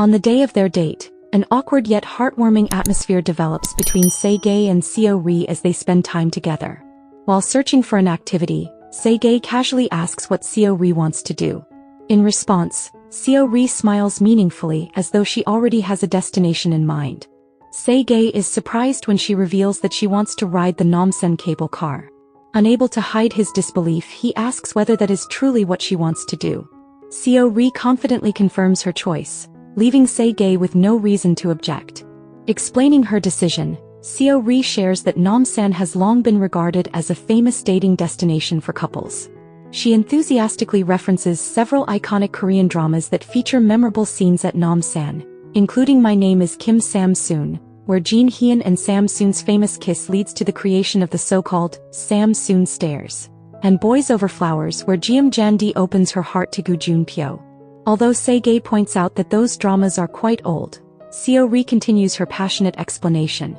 On the day of their date, an awkward yet heartwarming atmosphere develops between Se-gae and Seo-ri as they spend time together. While searching for an activity, Se-gae casually asks what Seo-ri wants to do. In response, Seo-ri smiles meaningfully as though she already has a destination in mind. Se-gae is surprised when she reveals that she wants to ride the Namsen cable car. Unable to hide his disbelief, he asks whether that is truly what she wants to do. Seo-ri confidently confirms her choice, leaving Se-gae with no reason to object. Explaining her decision, Seo-ri shares that Namsan has long been regarded as a famous dating destination for couples. She enthusiastically references several iconic Korean dramas that feature memorable scenes at Namsan, including My Name is Kim Sam-soon, where Jin Hyun and Sam-soon's famous kiss leads to the creation of the so-called Sam-soon stairs, and Boys Over Flowers, where Jeom Jan-di opens her heart to Gu Jun-pyo. Although Se-gae points out that those dramas are quite old, Seo-ri continues her passionate explanation.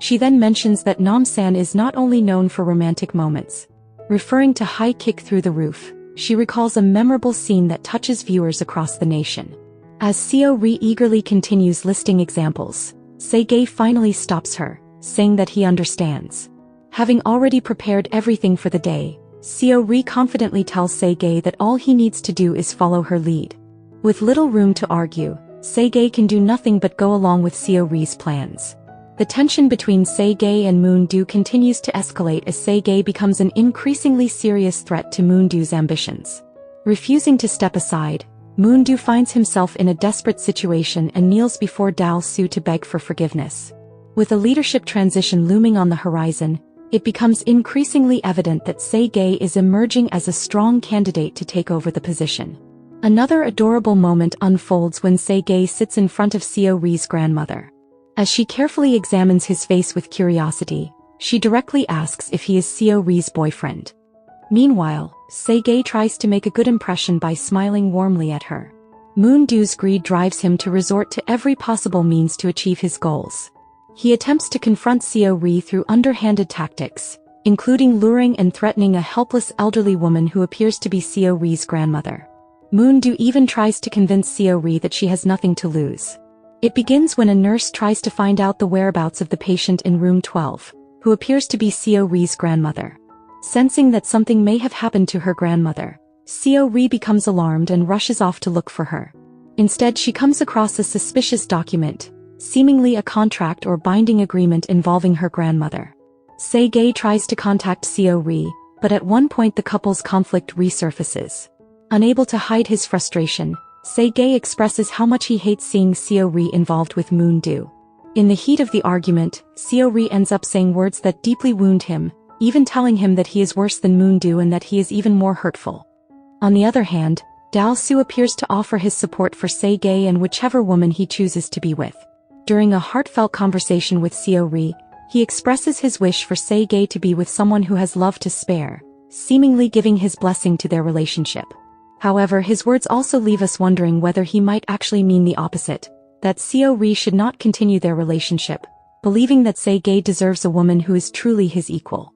She then mentions that Namsan is not only known for romantic moments. Referring to High Kick Through the Roof, she recalls a memorable scene that touches viewers across the nation. As Seo-ri eagerly continues listing examples, Se-gae finally stops her, saying that he understands. Having already prepared everything for the day, Seo-ri confidently tells Se-gae that all he needs to do is follow her lead. With little room to argue, Se-gae can do nothing but go along with Seo-ri's plans. The tension between Se-gae and Moon-do continues to escalate as Se-gae becomes an increasingly serious threat to Moon-do's ambitions. Refusing to step aside, Moon-do finds himself in a desperate situation and kneels before Dal-soo to beg for forgiveness. With a leadership transition looming on the horizon, it becomes increasingly evident that Se-gae is emerging as a strong candidate to take over the position. Another adorable moment unfolds when Se-gae sits in front of Seo-ri's grandmother. As she carefully examines his face with curiosity, she directly asks if he is Seo-ri's boyfriend. Meanwhile, Se-gae tries to make a good impression by smiling warmly at her. Moon-do's greed drives him to resort to every possible means to achieve his goals. He attempts to confront Seo-ri through underhanded tactics, including luring and threatening a helpless elderly woman who appears to be Seo-ri's grandmother. Moon-do even tries to convince Seo-ri that she has nothing to lose. It begins when a nurse tries to find out the whereabouts of the patient in room 12, who appears to be Seo-ri's grandmother. Sensing that something may have happened to her grandmother, Seo-ri becomes alarmed and rushes off to look for her. Instead, she comes across a suspicious document, seemingly a contract or binding agreement involving her grandmother. Se-gae tries to contact Seo-ri, but at one point the couple's conflict resurfaces. Unable to hide his frustration, Se-gae expresses how much he hates seeing Seo-ri involved with Moon-do. In the heat of the argument, Seo-ri ends up saying words that deeply wound him, even telling him that he is worse than Moon-do and that he is even more hurtful. On the other hand, Dal-soo appears to offer his support for Se-gae and whichever woman he chooses to be with. During a heartfelt conversation with Seo-ri, he expresses his wish for Se-gae to be with someone who has love to spare, seemingly giving his blessing to their relationship. However, his words also leave us wondering whether he might actually mean the opposite, that Seo-ri should not continue their relationship, believing that Se-gae deserves a woman who is truly his equal.